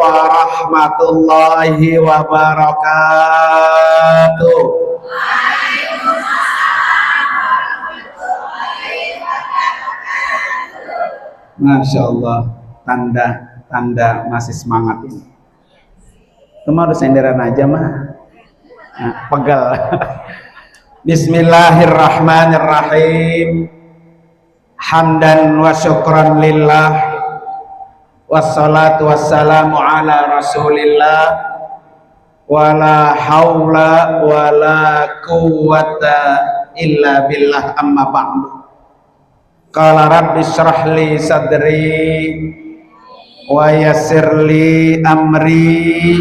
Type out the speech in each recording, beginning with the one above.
warahmatullahi wabarakatuh. Masya Allah, tanda masih semangat ini. Cuma udah senderan aja mah, pegal. Bismillahirrahmanirrahim. Hamdan wa syukran lillah, wassalatu wassalamu ala rasulillah, wala haula wala quwwata illa billah, amma ba'du. Qala rabbi syrah li sadri wa yassir li amri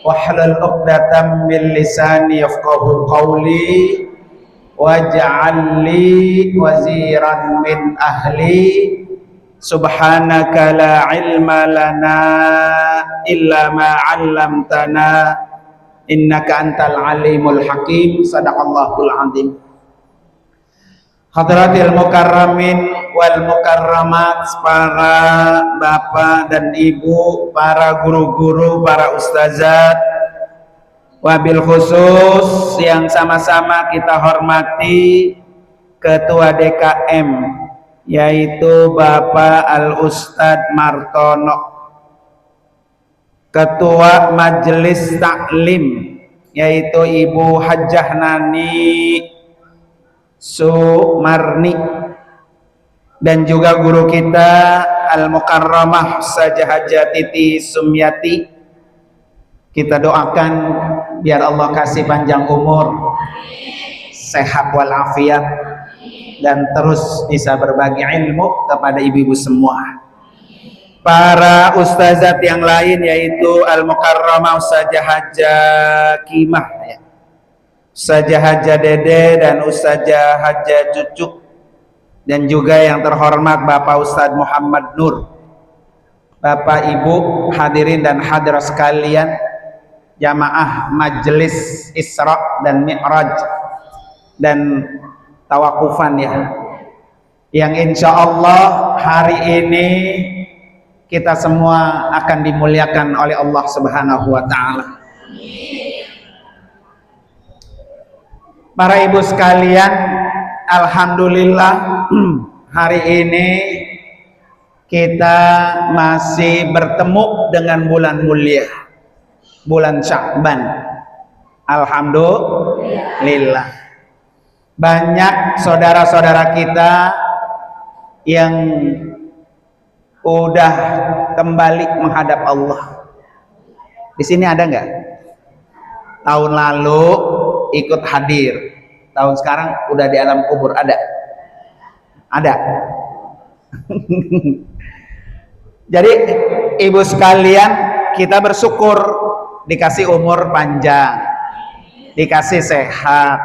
wahlul 'uqdatam min lisani yafqahu qawli waj'al li waziran min ahli subhanaka la ilma lana illa ma 'allamtana innaka antal alimul hakim. Sadaqallahul azim. Hadratil mukarramin wal mukarramat, para bapak dan ibu, para guru-guru, para ustazat, wabil khusus yang sama-sama kita hormati Ketua DKM, yaitu Bapak Al-Ustadz Martono, Ketua Majelis Taklim, yaitu Ibu Hajjah Nani Sumarni, dan juga guru kita Al-Mukarramah Ustazah Hajjah Titi Sumyati. Kita doakan biar Allah kasih panjang umur, sehat walafiat, dan terus bisa berbagi ilmu kepada ibu-ibu semua. Para ustazat yang lain yaitu Al-Mukarramah Ustazah Hajjah Kimah, Ustazah Hajjah Dede, dan Ustazah Hajjah Cucuk, dan juga yang terhormat Bapak Ustadz Muhammad Nur. Bapak Ibu hadirin dan hadirat sekalian, jamaah Majelis Isra dan Mi'raj dan Tawakufan yang insya Allah hari ini kita semua akan dimuliakan oleh Allah Subhanahu wa Ta'ala. Para ibu sekalian, alhamdulillah hari ini kita masih bertemu dengan bulan mulia, bulan Sya'ban. Alhamdulillah, banyak saudara-saudara kita yang udah kembali menghadap Allah. Di sini ada nggak? Tahun lalu ikut hadir, tahun sekarang udah di alam kubur, ada? Jadi ibu sekalian, kita bersyukur dikasih umur panjang, dikasih sehat,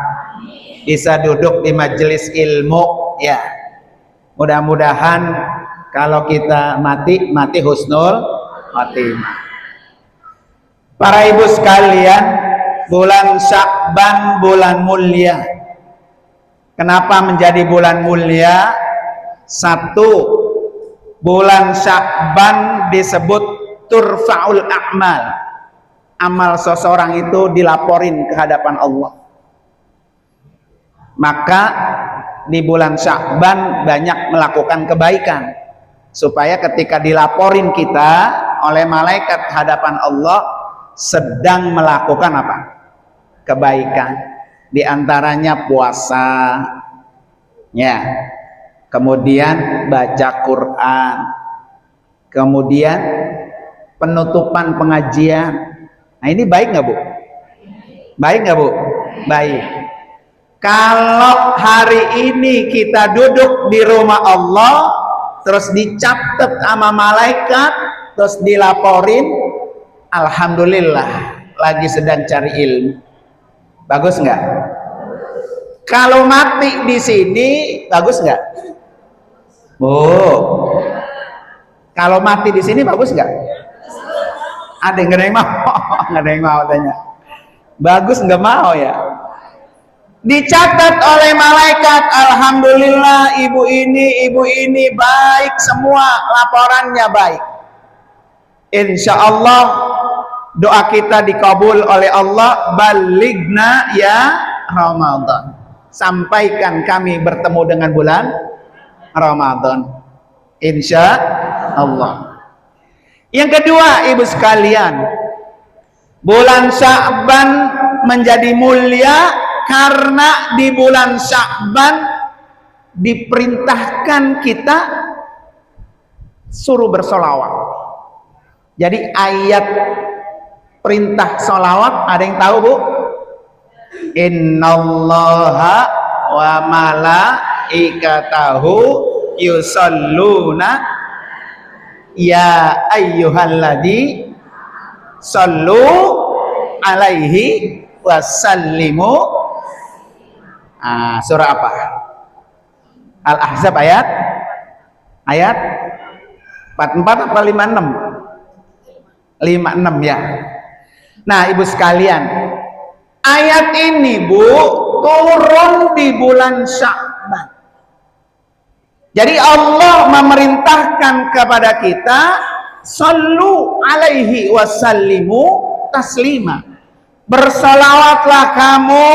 bisa duduk di majelis ilmu ya. Mudah-mudahan kalau kita mati husnul khotimah. Para ibu sekalian, bulan Sya'ban bulan mulia. Kenapa menjadi bulan mulia? Satu, bulan Sya'ban disebut turfa'ul a'mal. Amal seseorang itu dilaporin ke hadapan Allah. Maka di bulan Sya'ban banyak melakukan kebaikan, supaya ketika dilaporin kita oleh malaikat ke hadapan Allah sedang melakukan apa? Kebaikan. Di antaranya puasa, ya, kemudian baca Quran, kemudian penutupan pengajian. Nah, ini baik nggak Bu? Baik nggak Bu? Baik. Kalau hari ini kita duduk di rumah Allah, terus dicatat sama malaikat, terus dilaporin, alhamdulillah lagi sedang cari ilmu. Bagus nggak? Kalau mati di sini, bagus nggak? Oh, kalau mati di sini bagus nggak? Ada yang mau? Nggak ada yang mau tanya. Bagus nggak mau ya? Dicatat oleh malaikat, alhamdulillah ibu ini baik semua, laporannya baik. insya Allah doa kita dikabul oleh Allah. Baligna ya Ramadan, sampaikan kami bertemu dengan bulan Ramadan, insya Allah. Yang kedua, ibu sekalian, bulan Sya'ban menjadi mulia karena di bulan Sya'ban diperintahkan kita suruh bersolawat. Jadi ayat perintah solawat ada yang tahu, Bu? Innallaha wa malaikatahu yusalluna ya ayyuhalladzi sallu alaihi wasallimu. Surah apa? Al-Ahzab ayat 44 apa 56? 56 ya. Nah, ibu sekalian, ayat ini, Bu, turun di bulan Sya'ban. Jadi Allah memerintahkan kepada kita sallu alaihi wasallimu taslima. Bersolawatlah kamu,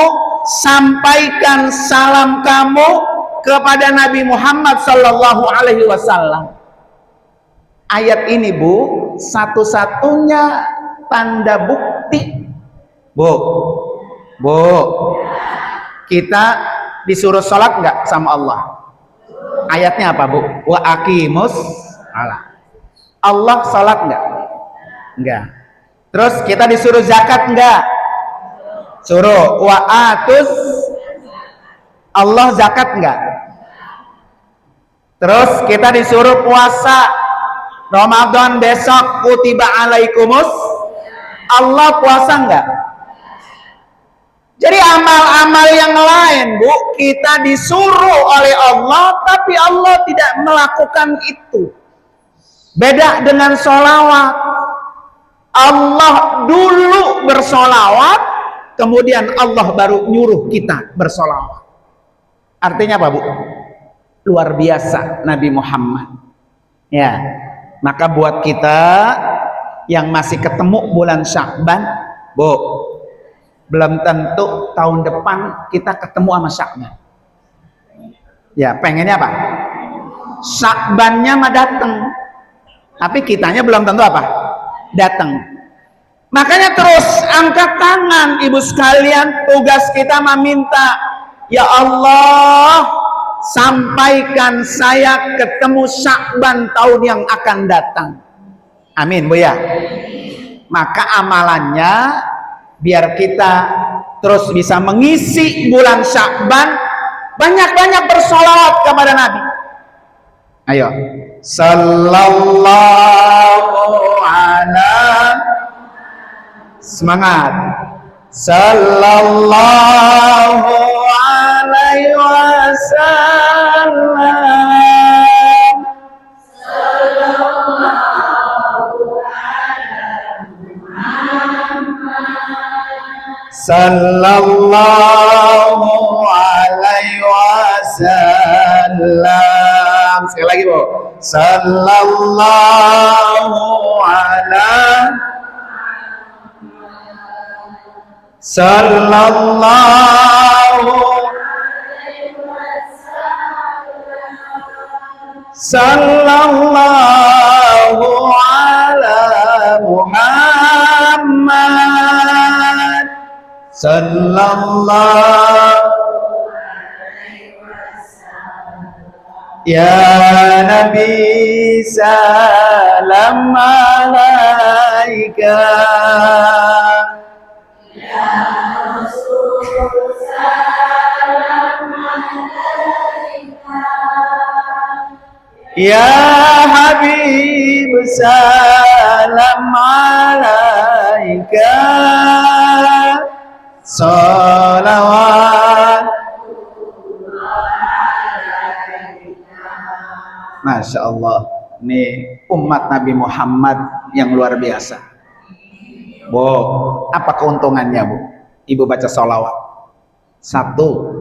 sampaikan salam kamu kepada Nabi Muhammad sallallahu alaihi wasallam. Ayat ini, Bu, satu-satunya tanda bukti, Bu, kita disuruh sholat nggak sama Allah? Ayatnya apa, Bu? Wa aqimus shalah. Allah sholat nggak? Nggak. Terus kita disuruh zakat nggak? Suruh. Wa atus. Allah zakat nggak? Terus kita disuruh puasa Ramadan besok, kutiba alaikumus. Allah puasa nggak? Jadi amal-amal yang lain, Bu, kita disuruh oleh Allah, tapi Allah tidak melakukan itu. Beda dengan sholawat. Allah dulu bersolawat, kemudian Allah baru nyuruh kita bersolawat. Artinya apa, Bu? Luar biasa Nabi Muhammad. Ya, maka buat kita yang masih ketemu bulan Sya'ban, Bu, belum tentu tahun depan kita ketemu sama Sya'ban. Ya, pengennya apa? Sya'bannya mah datang, tapi kitanya belum tentu apa? Datang. Makanya terus angkat tangan, ibu sekalian. Tugas kita meminta, ya Allah, sampaikan saya ketemu Sya'ban tahun yang akan datang. Amin, Bu ya. Maka amalannya, biar kita terus bisa mengisi bulan Sya'ban, banyak-banyak bersolawat kepada Nabi. Ayo, sallallahu ala, semangat, sallallahu alaihi wasallam, sallallahu alaihi wasallam. Sekali lagi, Bu. Sallallahu ala, sallallahu, sallallahu ala Muhammad, sallallahu ya Nabi salam alaika, ya Rasul salam alaika, ya Habib salam alaika, salawat. Masya Allah, ini umat Nabi Muhammad yang luar biasa. Bu, apa keuntungannya, Bu? Ibu baca sholawat. Satu,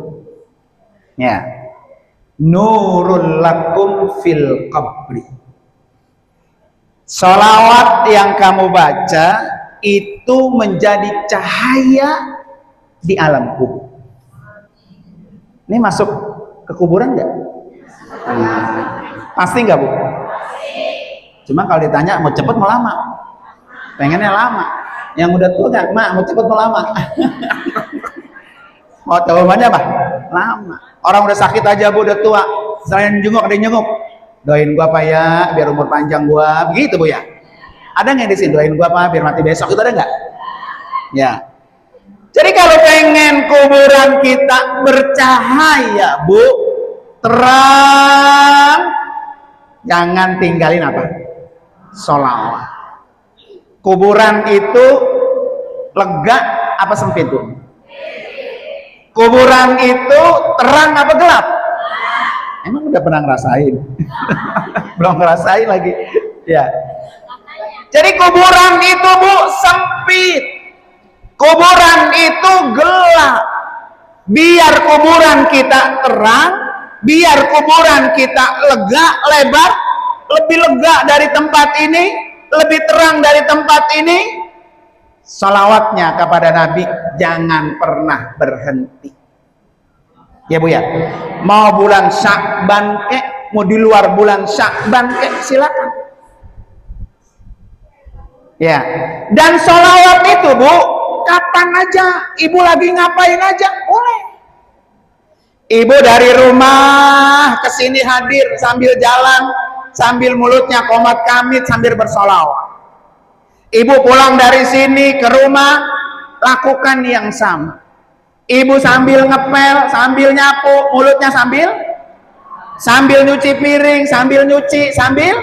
ya, nurul lakum fil qabri. Sholawat yang kamu baca itu menjadi cahaya di alam kubur. Ini masuk ke kuburan nggak? Pasti nggak, Bu? Cuma kalau ditanya mau cepet mau lama? Pengennya lama. Yang udah tua nggak, Mak, mau cepet mau lama? Mau jawabannya apa? Lama. Orang udah sakit aja, Bu, udah tua. Selain jenguk, ada yang jenguk. Doain gua Pak ya, biar umur panjang gua. Begitu, Bu ya? Ada nggak di sini doain gua Pak, biar mati besok? Itu ada nggak? Ya. Jadi kalau pengen kuburan kita bercahaya, Bu, terang, jangan tinggalin apa? Sholawat. Kuburan itu lega apa sempit, Bu? Kuburan itu terang apa gelap? Emang udah pernah ngerasain? Belum ngerasain lagi. Ya. Jadi kuburan itu, Bu, sempit. Kuburan itu gelap. Biar kuburan kita terang, biar kuburan kita lega, lebar, lebih lega dari tempat ini, lebih terang dari tempat ini. Salawatnya kepada Nabi jangan pernah berhenti. Ya, Bu ya. Mau bulan Sya'ban kek, mau di luar bulan Sya'ban kek, silakan. Ya. Dan salawat itu, Bu, kapan aja, Ibu lagi ngapain aja, boleh. Ibu dari rumah ke sini hadir sambil jalan, sambil mulutnya qomat kamit sambil bersolawat. Ibu pulang dari sini ke rumah, lakukan yang sama. Ibu sambil ngepel, sambil nyapu, mulutnya sambil nyuci piring, sambil nyuci, sambil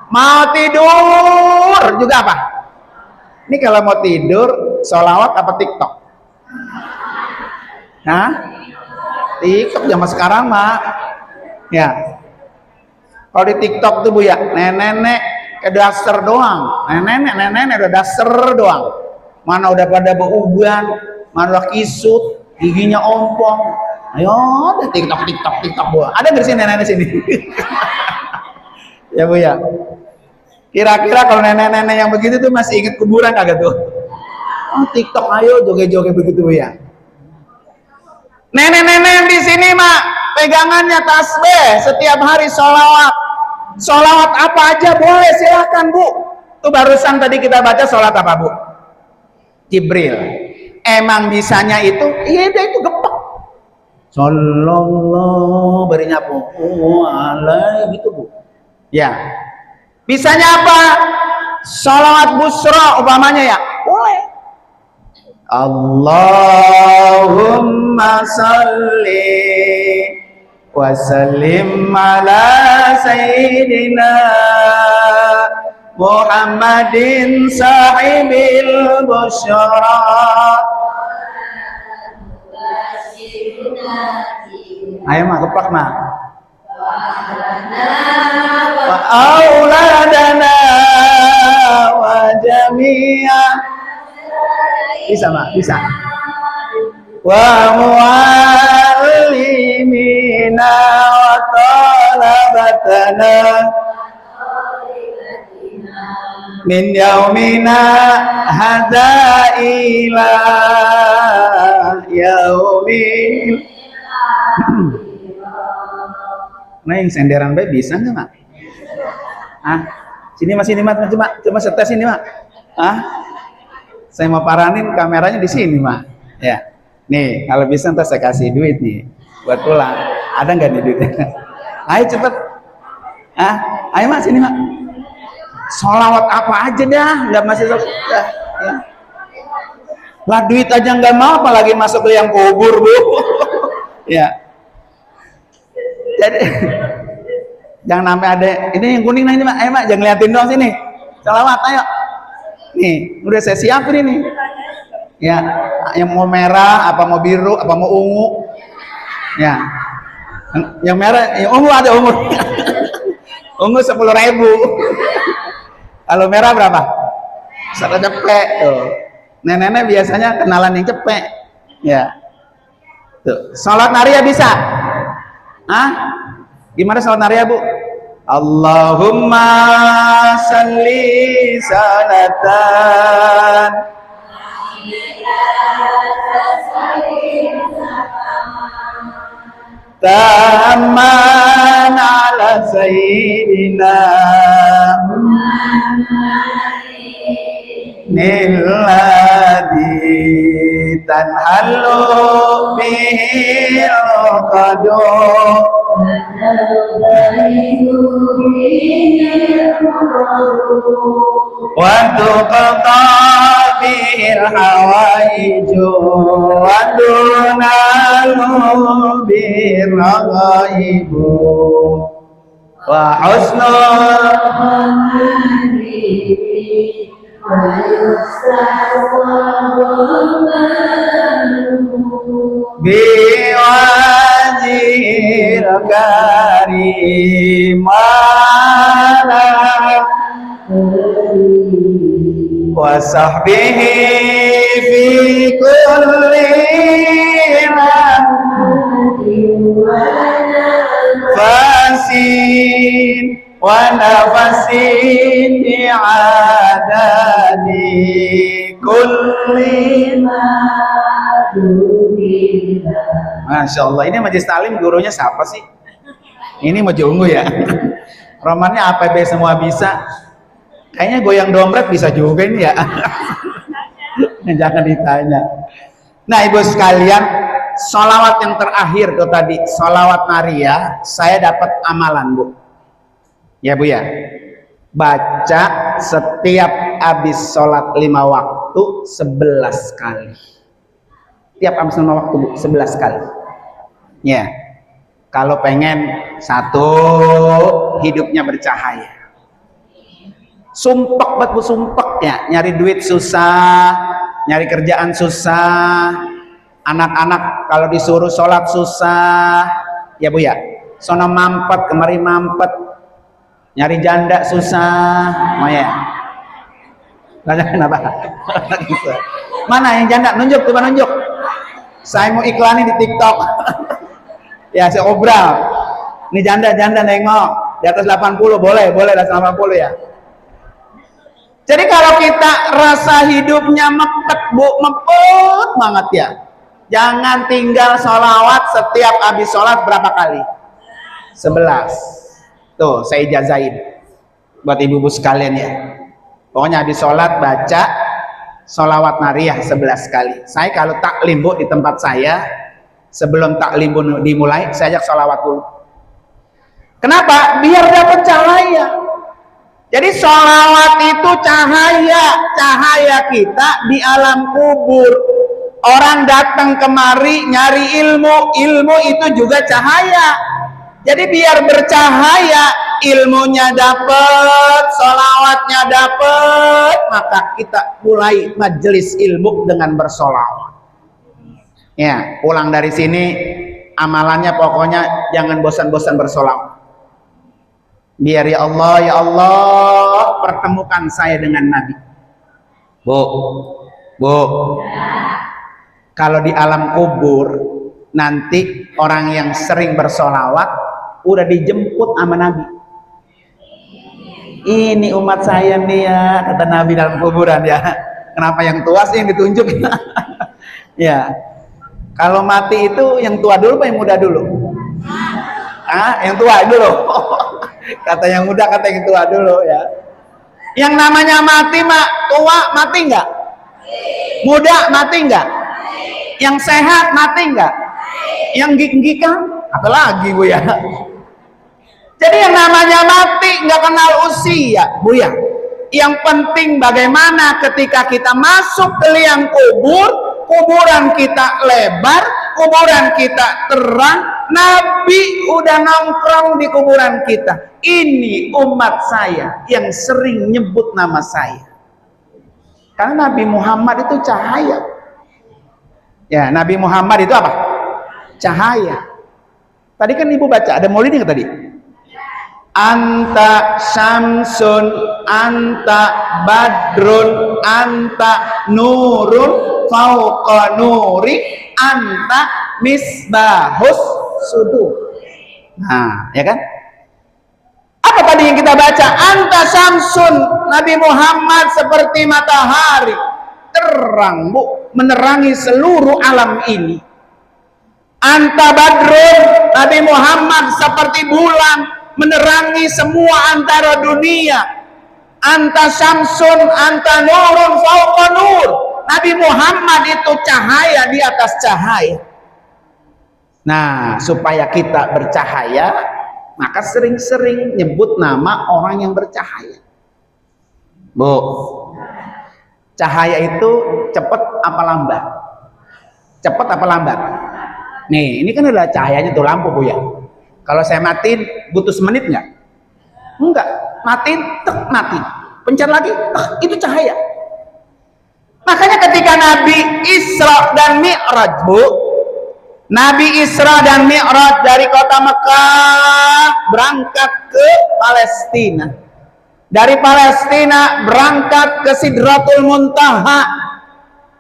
mau tidur juga apa? Ini kalau mau tidur, sholawat apa TikTok? Nah, TikTok zaman sekarang mah, ya. Kalau di TikTok tuh, Bu ya, nenek-nenek ke daster doang, nenek-nenek udah daster doang. Mana udah pada beuban, mana udah kisut, giginya ompong. Ayo, ada TikTok, Bu. Ada nggak sih nenek-nenek sini? Ya, Bu ya. Kira-kira kalau nenek-nenek yang begitu tuh masih ingat kuburan kagak tuh? Oh, TikTok, ayo joget-joget begitu, Bu ya. Nenek-nenek yang di sini mah pegangannya tasbih setiap hari sholawat. Sholawat apa aja boleh, silakan, Bu. Itu barusan tadi kita baca sholat apa, Bu? Jibril. Emang bisanya itu? Iya, itu gepek. Sallallahu berinya Bu. Alaihi gitu, Bu. Ya. Bisanya apa? Sholawat busra umpamanya ya. Boleh. Allahumma salli wa sallim ala sayyidina Muhammadin sahibil busyara. Ayo mah kepak mah. Wa auladana wa jami'a. Bisa mah, bisa. Wa muallimina wa talabatana min yaumina hadza ila yaumil. Nah, yang senderan bae bisa nggak, Mak? Ah, sini Mas, ini Mak, cuma setes ini, Mak. Ah, saya mau paranin kameranya di sini, Mak. Ya, nih kalau bisa ntar saya kasih duit nih buat pulang. Ada nggak nih duitnya? Ayo cepet. Ah, ayo Mak, sini Mak. Sholawat apa aja dah, nggak masih dah. Ya. Lah duit aja nggak mau, apalagi masuk ke yang kubur, Bu. Ya. Jadi jangan sampai ada ini yang kuning nah ini Mak, ayo Mak, jangan liatin doang sini. Sholawat ayo. Nih, udah saya siapin ini. Ya, yang mau merah, apa mau biru, apa mau ungu. Ya. Yang merah, yang ungu ada ungu. Ungu 10.000. Kalau merah berapa? 1 cepek tuh. Nenek-nenek biasanya kenalan yang cepek. Ya. Tuh, sholat naria bisa? Hah? Gimana sholat naria, Bu? Allahumma salli salatan tamman ala sayyidina nilladhi tanhalu bihil qadu wa tuqta bihil hawaiju wa dunalu bihil ghaibu wa husnul biwajhil karim wa sahbihi fi kulli fasin wa nafasin bi'adadi kulli Masya Allah, ini majelis taklim gurunya siapa sih? Ini mau ungu ya? Romannya APB semua bisa. Kayaknya goyang dompet bisa juga ini ya. Jangan ditanya. Nah ibu sekalian, sholawat yang terakhir tuh tadi, sholawat Maria, saya dapat amalan bu. Ya bu ya, baca setiap habis sholat 5 waktu 11 kali. Tiap habis 5 waktu bu, 11 kali. Ya, kalau pengen satu hidupnya bercahaya. Sumpek banget bu, sumpek ya, nyari duit susah, nyari kerjaan susah, anak-anak kalau disuruh sholat susah, ya bu ya, sono mampet kemari mampet, nyari janda susah, Maya. Tanya kenapa? Mana yang janda? Nunjuk, coba nunjuk. Saya mau iklanin di TikTok. Ya saya obral. Ini janda nengok di atas 80 boleh di atas 80 ya. Jadi kalau kita rasa hidupnya mepet bu, mepet banget ya, jangan tinggal sholawat setiap habis sholat berapa kali? 11. Tuh saya ijazahin buat ibu-ibu sekalian ya. Pokoknya habis sholat baca sholawat Maria 11 kali. Saya kalau taklim bu di tempat saya, sebelum taklim dimulai saya ajak sholawat dulu. Kenapa? Biar dapat cahaya. Jadi sholawat itu cahaya kita di alam kubur. Orang datang kemari nyari ilmu itu juga cahaya. Jadi biar bercahaya, ilmunya dapat, sholawatnya dapat, maka kita mulai majelis ilmu dengan bersolawat. Ya, pulang dari sini amalannya pokoknya jangan bosan-bosan bersolawat. Biar ya Allah pertemukan saya dengan Nabi. Bu, kalau di alam kubur nanti orang yang sering bersolawat udah dijemput sama Nabi. Ini umat saya nih ya, kata Nabi dalam kuburan ya. Kenapa yang tua sih yang ditunjuk? Ya, kalau mati itu yang tua dulu apa yang muda dulu? Yang tua dulu. Kata yang muda, kata yang tua dulu ya. Yang namanya mati tua mati enggak? Muda mati enggak? Yang sehat mati enggak? Yang gigih-gigihan apalagi bu ya. Jadi yang namanya mati enggak kenal usia bu ya. Yang penting bagaimana ketika kita masuk ke liang kubur, kuburan kita lebar, kuburan kita terang, Nabi udah nongkrong di kuburan kita. Ini umat saya yang sering nyebut nama saya. Karena Nabi Muhammad itu cahaya. Ya, Nabi Muhammad itu apa? Cahaya. Tadi kan ibu baca, ada maulid nggak tadi? Anta syamsun, anta badrun, anta nurun, fauqa nuri, anta misbahus sudur. Nah, ya kan? Apa tadi yang kita baca? Anta Samsun, Nabi Muhammad seperti matahari, terang Bu, menerangi seluruh alam ini. Anta Badrun, Nabi Muhammad seperti bulan, menerangi semua antara dunia. Anta Syamsun, anta nurun fauqa nur. Nabi Muhammad itu cahaya di atas cahaya. Nah, supaya kita bercahaya, maka sering-sering nyebut nama orang yang bercahaya. Bu, cahaya itu cepat apa lambat? Cepat apa lambat? Nih, ini kan adalah cahayanya tuh lampu Bu ya. Kalau saya matiin, butuh semenit nggak? Enggak, matiin, tek, mati. Pencet lagi, itu cahaya. Makanya ketika Nabi Isra dan Mi'raj Bu, Nabi Isra dan Mi'raj dari kota Mekah berangkat ke Palestina. Dari Palestina berangkat ke Sidratul Muntaha,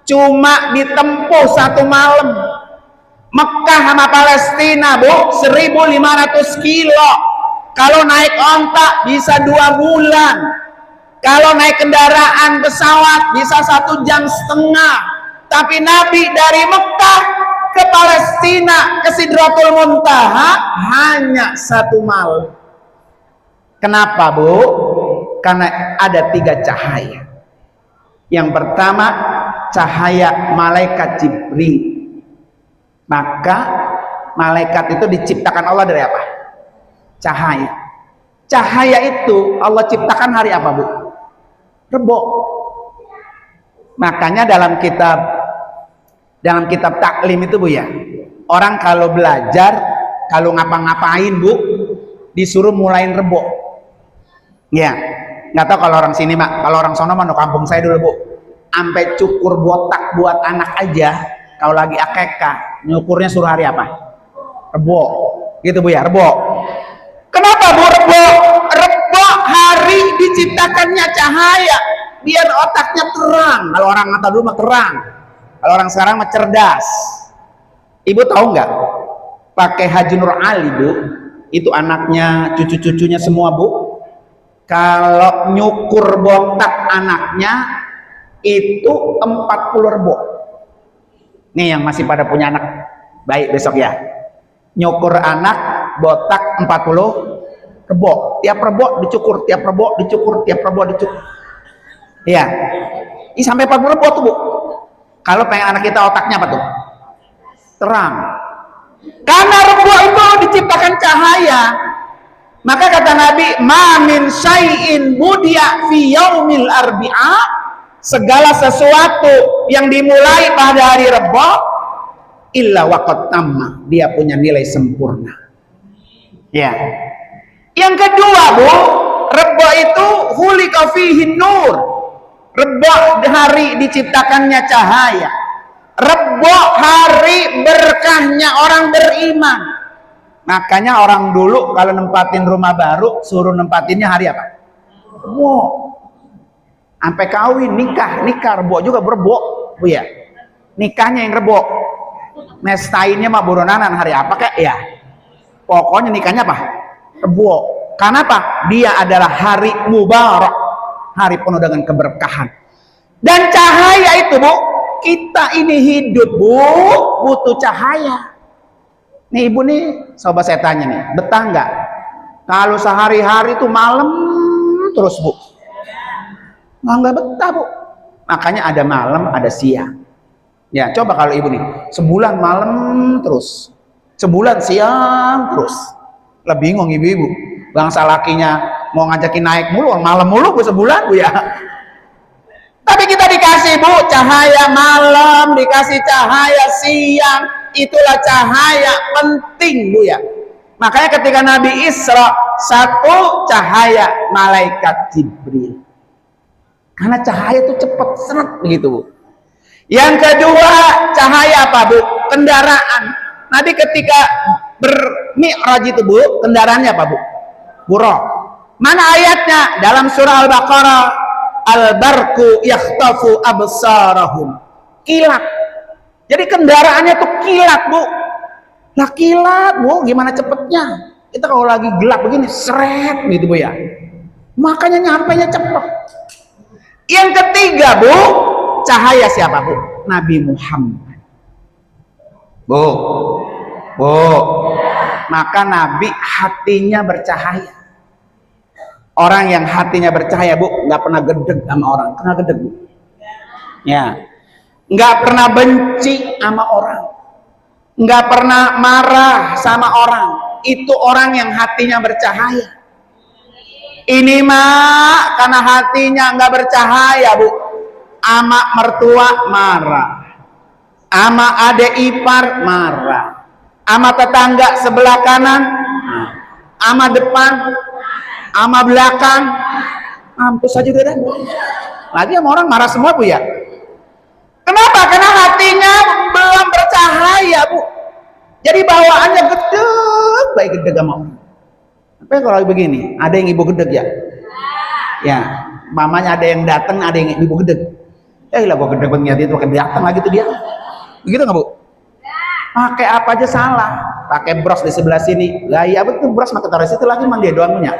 cuma ditempuh 1 malam. Mekah sama Palestina Bu 1.500 kilo. Kalau naik onta bisa 2 bulan. Kalau naik kendaraan pesawat bisa 1,5 jam. Tapi Nabi dari Mekah ke Palestina ke Sidratul Muntaha hanya 1 malam. Kenapa Bu? Karena ada 3 cahaya. Yang pertama cahaya malaikat Jibril. Maka malaikat itu diciptakan Allah dari apa? Cahaya. Cahaya itu Allah ciptakan hari apa Bu? Rebo. Makanya dalam kitab taklim itu Bu ya, orang kalau belajar, kalau ngapa-ngapain Bu, disuruh mulain Rebo. Ya, nggak tahu kalau orang sini Mak, kalau orang sono mah kampung saya dulu Bu, sampai cukur botak buat anak aja, kalau lagi akekah, nyukurnya suruh hari apa? Rebo, gitu Bu ya, Rebo. Kenapa Bu Rebo? Rebo hari diciptakannya cahaya, biar otaknya terang. Kalau orang kata dulu mah terang, kalau orang sekarang mah cerdas. Ibu tahu nggak? Pakai Haji Nur Ali Bu, itu anaknya, cucu-cucunya semua Bu. Kalau nyukur botak anaknya itu 40 rebo. Nih yang masih pada punya anak baik besok ya. Nyukur anak botak 40 rebo. Tiap rebo dicukur, tiap rebo dicukur, tiap rebo dicukur. Iya. Ini sampai 40 rebo tuh Bu. Kalau pengen anak kita otaknya apa tuh? Terang. Karena rebo itu diciptakan cahaya. Maka kata Nabi, "Ma min syai'in budiya fi yaumil arbi'a", segala sesuatu yang dimulai pada hari Rebo illa waqad tamma, dia punya nilai sempurna. Ya. Yang kedua, Bu, Rebo itu khuliqa fihi nur. Rebo hari diciptakannya cahaya. Rebo hari berkahnya orang beriman. Makanya orang dulu kalau nempatin rumah baru suruh nempatinnya hari apa? Rebo. Sampai kawin, nikah Rebo juga berbo, Bu ya. Nikahnya yang Rebo. Nestainnya mah buronanan hari apa kek ya? Pokoknya nikahnya apa? Rebo. Karena apa? Dia adalah hari mubarak, hari penuh dengan keberkahan. Dan cahaya itu Bu, kita ini hidup Bu, butuh cahaya. Nih Ibu nih, coba saya tanya nih, betah nggak? Kalau sehari-hari tuh malam terus Bu, nggak betah Bu. Makanya ada malam, ada siang. Ya coba kalau Ibu nih, sebulan malam terus, sebulan siang terus, lah bingung ibu-ibu. Bangsa lakinya mau ngajakin naik mulu, malam mulu Bu sebulan Bu ya. Tapi kita dikasih Bu cahaya malam, dikasih cahaya siang. Itulah cahaya penting Bu ya. Makanya ketika Nabi Isra, 1 cahaya malaikat Jibril. Karena cahaya itu cepat seret begitu Bu. Yang kedua cahaya apa Bu? Kendaraan. Nabi ketika bermi'raj itu Bu, kendaraannya apa Bu? Buraq. Mana ayatnya? Dalam surah Al-Baqarah, al-barku yakhtafu absarahum. Kilat. Jadi kendaraannya tuh kilat Bu. Lah kilat Bu, gimana cepetnya? Kita kalau lagi gelap begini, seret gitu Bu ya. Makanya nyampainya cepat. Yang ketiga Bu, cahaya siapa Bu? Nabi Muhammad. Bu, maka Nabi hatinya bercahaya. Orang yang hatinya bercahaya Bu, nggak pernah gedeg sama orang. Pernah gedeg Bu? Ya, nggak pernah benci sama orang, nggak pernah marah sama orang. Itu orang yang hatinya bercahaya. Ini mah karena hatinya nggak bercahaya Bu, ama mertua marah, ama ade ipar marah, ama tetangga sebelah kanan, ama depan, ama belakang, mampus saja udah. Lagi sama orang marah semua Bu ya. Kenapa? Karena hatinya belum bercahaya Bu. Jadi bawaannya gedeg, baik gedeg sama orang. Tapi kalau begini, ada yang ibu gedeg ya? Ya, mamanya ada yang datang, ada yang ibu gedeg. Lah gua gedeg banget itu kan datang lagi tuh dia. Begitu nggak Bu? Pakai apa aja salah. Pakai bros di sebelah sini. Lah iya betul, bros pakai taruh situ lagi mang dia doang punya.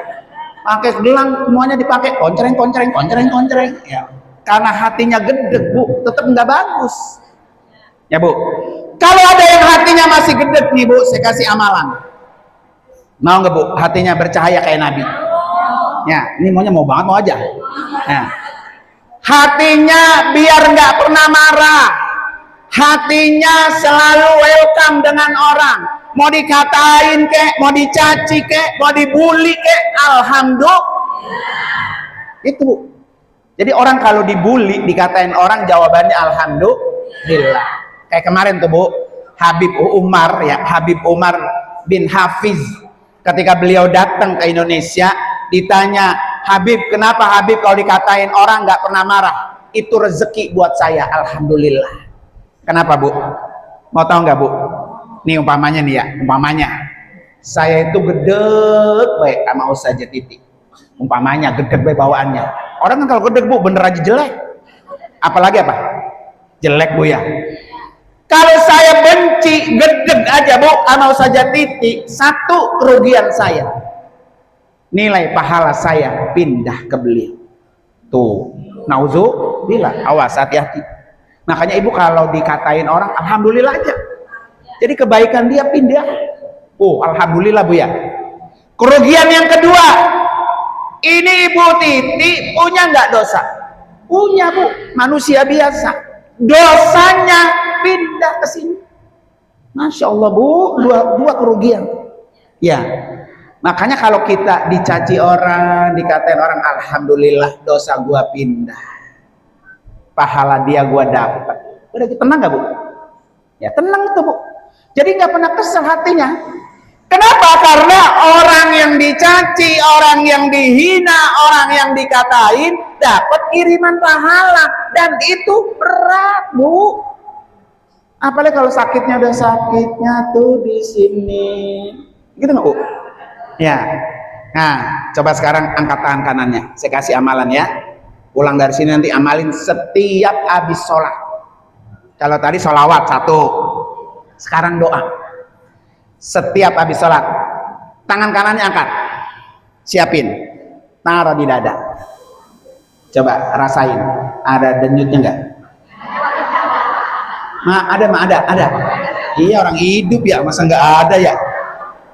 Pakai gelang semuanya dipakai, koncereng. Ya. Karena hatinya gedeg Bu, tetap nggak bagus. Ya Bu. Kalau ada yang hatinya masih gedeg nih Bu, saya kasih amalan. Mau nggak Bu? Hatinya bercahaya kayak Nabi. Ya, ini maunya mau banget mau aja. Ya. Hatinya biar nggak pernah marah. Hatinya selalu welcome dengan orang. Mau dikatain kek, mau dicaci kek, mau dibully kek, alhamdulillah. Itu Bu. Jadi orang kalau dibully, dikatain orang, jawabannya alhamdulillah. Kayak kemarin tuh Bu, Habib Umar bin Hafiz. Ketika beliau datang ke Indonesia, ditanya, Habib, kenapa Habib kalau dikatain orang nggak pernah marah? Itu rezeki buat saya, alhamdulillah. Kenapa Bu? Mau tahu nggak Bu? Nih umpamanya nih ya, saya itu gedeg baik sama Ustazah Titi. Umpamanya gedeg baik bawaannya. Orang kan kalau gedeg Bu bener aja jelek. Apalagi apa? Jelek Bu ya. Kalau saya benci gedeg aja Bu sama Ustazah Titi, satu kerugian saya. Nilai pahala saya pindah ke beliau. Tuh, nauzubillah, awas hati-hati. Makanya Ibu kalau dikatain orang, alhamdulillah aja. Jadi kebaikan dia pindah. Oh, alhamdulillah Bu ya. Kerugian yang kedua, ini Ibu Titi punya nggak dosa? Punya Bu, manusia biasa. Dosanya pindah ke sini. Masya Allah Bu, dua kerugian. Ya, makanya kalau kita dicaci orang, dikatain orang, alhamdulillah dosa gua pindah, pahala dia gua dapat. Udah tenang nggak Bu? Ya tenang itu Bu. Jadi nggak pernah kesel hatinya. Kenapa? Karena orang yang dicaci, orang yang dihina, orang yang dikatain dapat kiriman pahala, dan itu berat Bu. Apalagi kalau sakitnya udah sakitnya tuh di sini, gitu nggak Bu? Ya. Nah, coba sekarang angkat tangan kanannya. Saya kasih amalan ya. Pulang dari sini nanti amalin setiap habis sholat. Kalau tadi sholawat satu, sekarang doa. Setiap habis sholat, tangan kanannya angkat, siapin, taruh di dada. Coba rasain, ada denyutnya nggak? Ada. Iya orang hidup ya, masa nggak ada ya?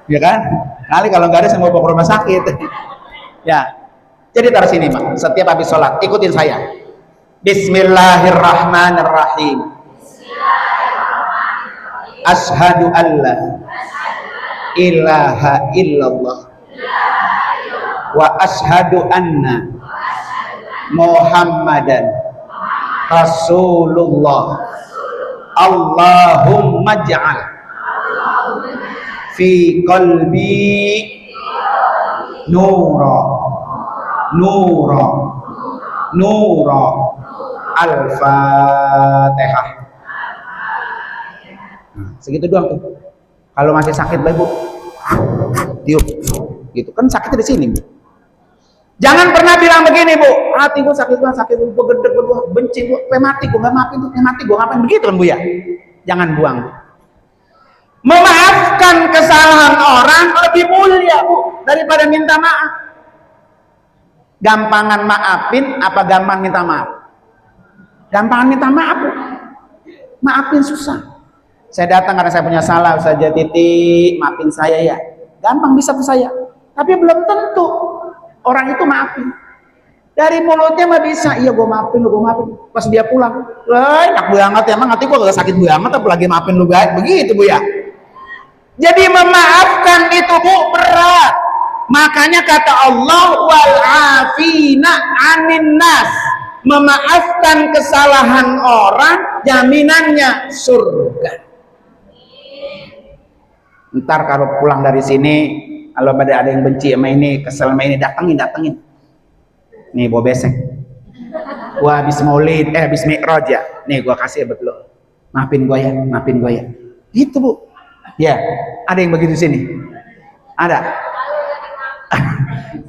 Ya kan? Kali kalau nggak ada saya mau bawa ke rumah sakit. Ya, jadi taruh sini Mak. Setiap habis sholat, ikutin saya. Bismillahirrahmanirrahim. Ashhadu an la ilaha illallah wa ashhadu anna Muhammadan Rasulullah. Allahumma ja'al fi qalbi nura al-Fatihah. Segitu doang tuh. Kalau masih sakit Bu, tiup gitu kan, sakitnya di sini Bu. Jangan pernah bilang begini Bu, hati gua sakit banget, gua gedeg, gua benci, gua mati, gua nggak mati, gua mati, gua ngapain begitu kan Bu ya. Jangan buang. Memaafkan kesalahan orang lebih mulia, Bu, daripada minta maaf. Gampangan maafin apa gampang minta maaf? Gampangan minta maaf, Bu. Maafin susah. Saya datang karena saya punya salah, Ustaz Titi, maafin saya ya. Gampang bisa ke saya. Tapi belum tentu orang itu maafin. Dari mulutnya mah bisa, iya gue maafin lu, gue maafin. Pas dia pulang, enak banget ya, emang hati gue gak sakit banget, tapi lagi maafin lu guys, begitu Bu ya. Jadi memaafkan itu Bu berat. Makanya kata Allah, wal afina anin nas, memaafkan kesalahan orang jaminannya surga. Ntar kalau pulang dari sini, kalau ada yang benci sama ini, kesel sama ini, datengin. Nih bawa besek. Gua habis maulid, habis mi'raj ya. Nih gua kasih buat lo. Maafin gua ya. Gitu Bu. Ya, ada yang begitu sini? Ada.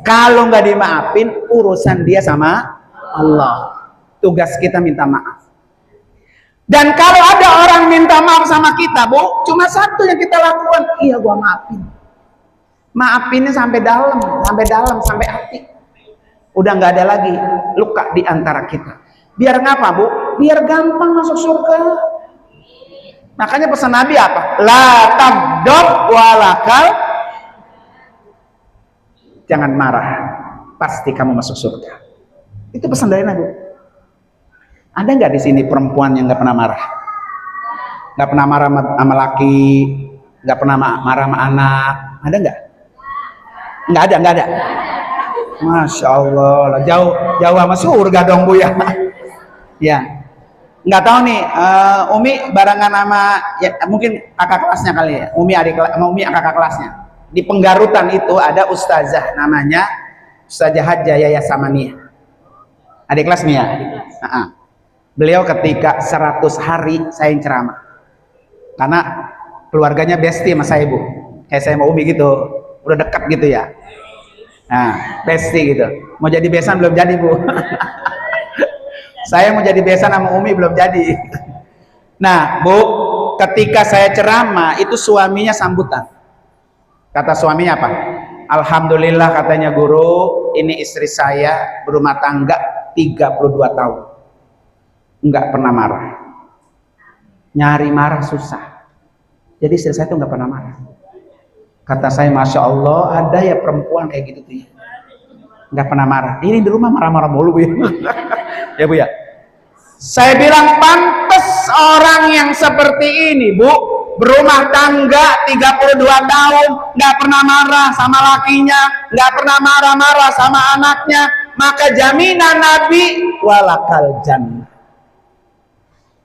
Kalau nggak dimaafin, urusan dia sama Allah. Tugas kita minta maaf. Dan kalau ada orang minta maaf sama kita, Bu, cuma satu yang kita lakukan, iya gua maafin. Maafinnya sampai dalam, sampai hati. Udah nggak ada lagi luka di antara kita. Biar ngapa, Bu? Biar gampang masuk surga. Makanya pesan Nabi apa? La tabdob walakal. Jangan marah, pasti kamu masuk surga. Itu pesan dari Nabi. Ada nggak di sini perempuan yang nggak pernah marah? Nggak pernah marah sama laki, nggak pernah marah sama anak? Ada nggak? Nggak ada. Masya Allah, jauh sama surga dong Bu ya. Ya, nggak tahu nih, Umi barengan sama, ya, mungkin kakak kelasnya kali ya. Umi kakak kelasnya. Di Penggarutan itu ada ustazah namanya Ustazah Hajjah Yaya Samania. Adik kelas nih ya. Beliau ketika 100 hari saya yang ceramah. Karena keluarganya bestie sama saya Bu. Kayak saya sama Umi gitu, udah dekat gitu ya. Nah, bestie gitu. Mau jadi besan belum jadi Bu. Saya mau jadi besan sama Umi belum jadi. Nah Bu, ketika saya ceramah itu suaminya sambutan. Kata suaminya apa? Alhamdulillah katanya guru, ini istri saya berumah tangga 32 tahun. Enggak pernah marah. Nyari marah susah. Jadi istri saya itu enggak pernah marah. Kata saya, Masya Allah, ada ya perempuan kayak gitu tuh ya. Nggak pernah marah. Ini di rumah marah-marah mulu Bu ya. Ya Bu ya. Saya bilang pantas orang yang seperti ini Bu, berumah tangga 32 tahun, nggak pernah marah sama lakinya, nggak pernah marah-marah sama anaknya, maka jaminan Nabi walakal jannah.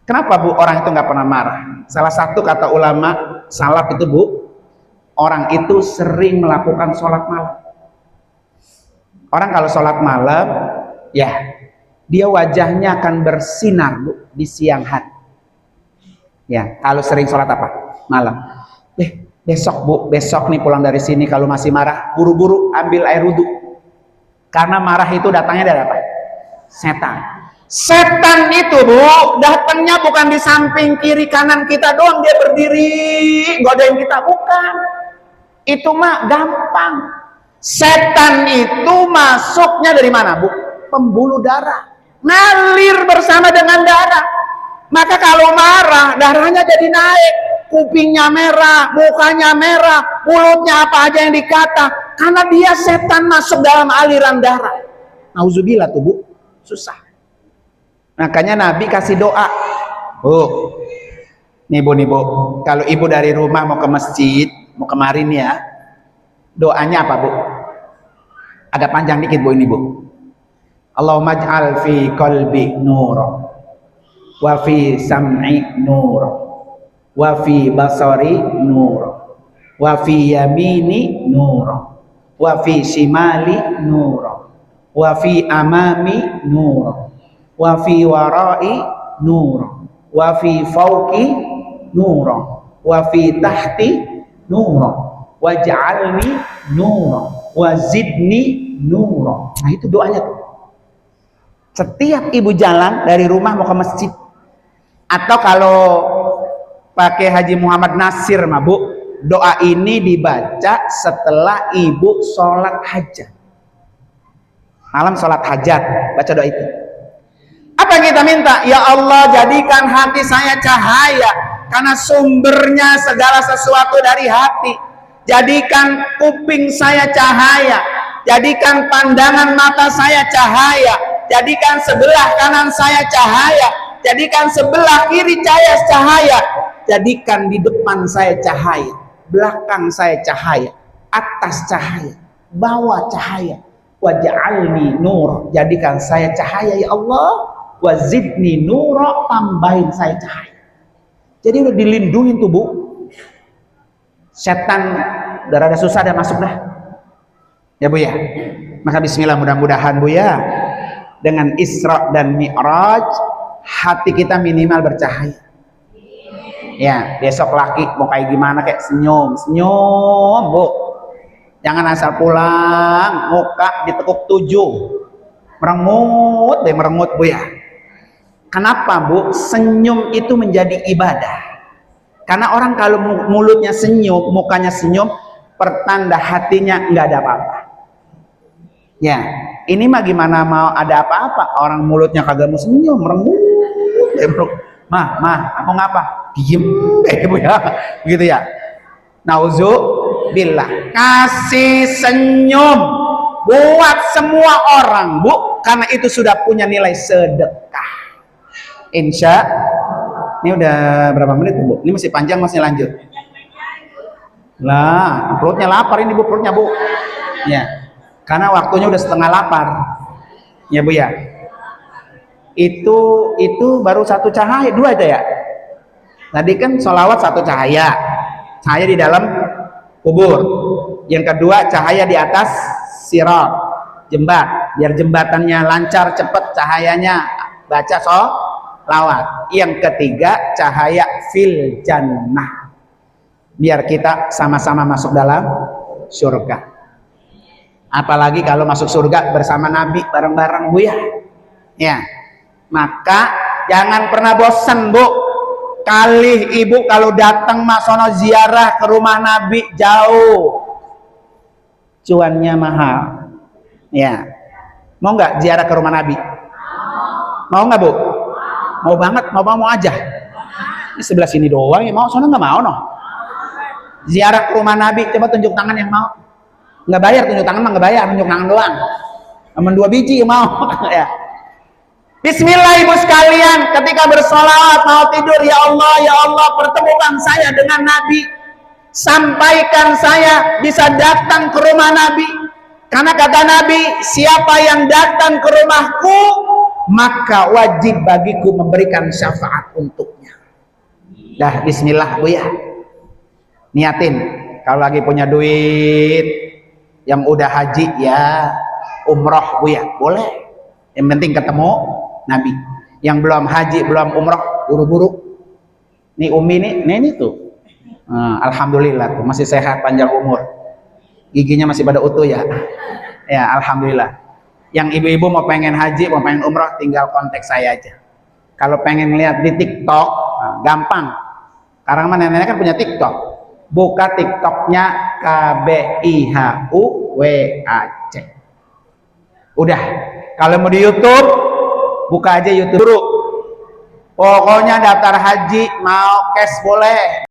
Kenapa Bu orang itu nggak pernah marah? Salah satu kata ulama salaf itu Bu, orang itu sering melakukan sholat malam. Orang kalau sholat malam, ya dia wajahnya akan bersinar Bu di siang hari. Ya, kalau sering sholat apa? Malam. Besok Bu, besok nih pulang dari sini kalau masih marah, buru-buru ambil air wudhu. Karena marah itu datangnya dari apa? Setan. Setan itu Bu, datangnya bukan di samping kiri kanan kita doang, dia berdiri, godain kita, bukan. Itu mah gampang. Setan itu masuknya dari mana Bu? Pembuluh darah, ngalir bersama dengan darah. Maka kalau marah, darahnya jadi naik, kupingnya merah, mukanya merah, mulutnya apa aja yang dikata, karena dia setan masuk dalam aliran darah. Nauzubillah tuh Bu, susah. Makanya Nabi kasih doa, Bu, nih Bu, kalau ibu dari rumah mau ke masjid, mau kemarin ya, doanya apa Bu? Agak panjang dikit Bu ini Bu. Allahumma ij'al fi qalbi nura, wa fi sam'i nura, wa fi basari nura, wa fi yamini nura, wa fi shimali nura, wa fi amami nura, wa fi warai nura, wa fi fawqi nura, wa fi tahti nura, waj'alni nura, wazidni nura. Nah itu doanya tuh. Setiap ibu jalan dari rumah mau ke masjid, atau kalau pakai Haji Muhammad Nasir mah Bu. Doa ini dibaca setelah ibu sholat hajat. Malam sholat hajat, baca doa itu. Apa yang kita minta? Ya Allah, jadikan hati saya cahaya, karena sumbernya segala sesuatu dari hati. Jadikan kuping saya cahaya, jadikan pandangan mata saya cahaya, jadikan sebelah kanan saya cahaya, jadikan sebelah kiri saya cahaya, jadikan di depan saya cahaya, belakang saya cahaya, atas cahaya, bawah cahaya. Waj'alni nur, jadikan saya cahaya ya Allah. Wazidni nura, tambahin saya cahaya. Jadi udah dilindungin tuh Bu. Setan udah rada susah dah masuk dah. Ya Bu ya. Maka bismillah, mudah-mudahan Bu ya, dengan Isra dan Mi'raj hati kita minimal bercahaya. Ya, besok laki mau kayak gimana, kayak senyum Bu. Jangan asal pulang muka ditekuk 7. Merengut Bu ya. Kenapa Bu? Senyum itu menjadi ibadah. Karena orang kalau mulutnya senyum, mukanya senyum, pertanda hatinya nggak ada apa-apa. Ya, ini mah gimana mau ada apa-apa? Orang mulutnya kagak mau senyum, merengut. Mah, aku ngapa? Diem deh Bu ya. Begitu ya. Nauzubillah. Kasih senyum buat semua orang Bu, karena itu sudah punya nilai sedekah. Insya. Ini udah berapa menit Bu? Ini masih panjang, masih lanjut? Lah, perutnya lapar ini Bu, perutnya Bu. Ya, karena waktunya udah setengah lapar. Ya Bu ya. Itu baru satu cahaya, 2 aja ya. Tadi kan sholawat 1 cahaya, cahaya di dalam kubur. Yang kedua cahaya di atas sirat, jembat, biar jembatannya lancar, cepet cahayanya, baca sholawat. Yang ketiga cahaya fil jannah, biar kita sama-sama masuk dalam surga. Apalagi kalau masuk surga bersama Nabi bareng-bareng Bu ya. Ya, maka jangan pernah bosan Bu. Kali ibu kalau datang masono ziarah ke rumah Nabi jauh, cuannya mahal. Ya, mau nggak ziarah ke rumah Nabi? Mau nggak Bu? Mau banget, mau aja. Ini sebelah sini doang ya mau, sono nggak mau no. Ziarah ke rumah Nabi, coba tunjuk tangan yang mau. Nggak bayar, tunjuk tangan mah nggak bayar, tunjuk tangan doang. Temen 2 biji yang mau. Ya. Bismillah ibu sekalian, ketika bersolawat mau tidur, ya Allah pertemukan saya dengan Nabi, sampaikan saya bisa datang ke rumah Nabi, karena kata Nabi, siapa yang datang ke rumahku maka wajib bagiku memberikan syafaat untuknya. Dah bismillah Bu ya, niatin kalau lagi punya duit, yang udah haji ya umroh Bu ya, boleh, yang penting ketemu Nabi. Yang belum haji, belum umroh, buru-buru. Nih Umi nih tuh. Alhamdulillah tuh masih sehat, panjang umur. Giginya masih pada utuh ya. Ya, alhamdulillah. Yang ibu-ibu mau pengen haji, mau pengen umroh, tinggal kontak saya aja. Kalau pengen lihat di TikTok, gampang. Karena nenek-nenek kan punya TikTok. Buka TikToknya KBIHUWAC. Udah. Kalau mau di YouTube, buka aja YouTube dulu. Pokoknya daftar haji mau cash boleh.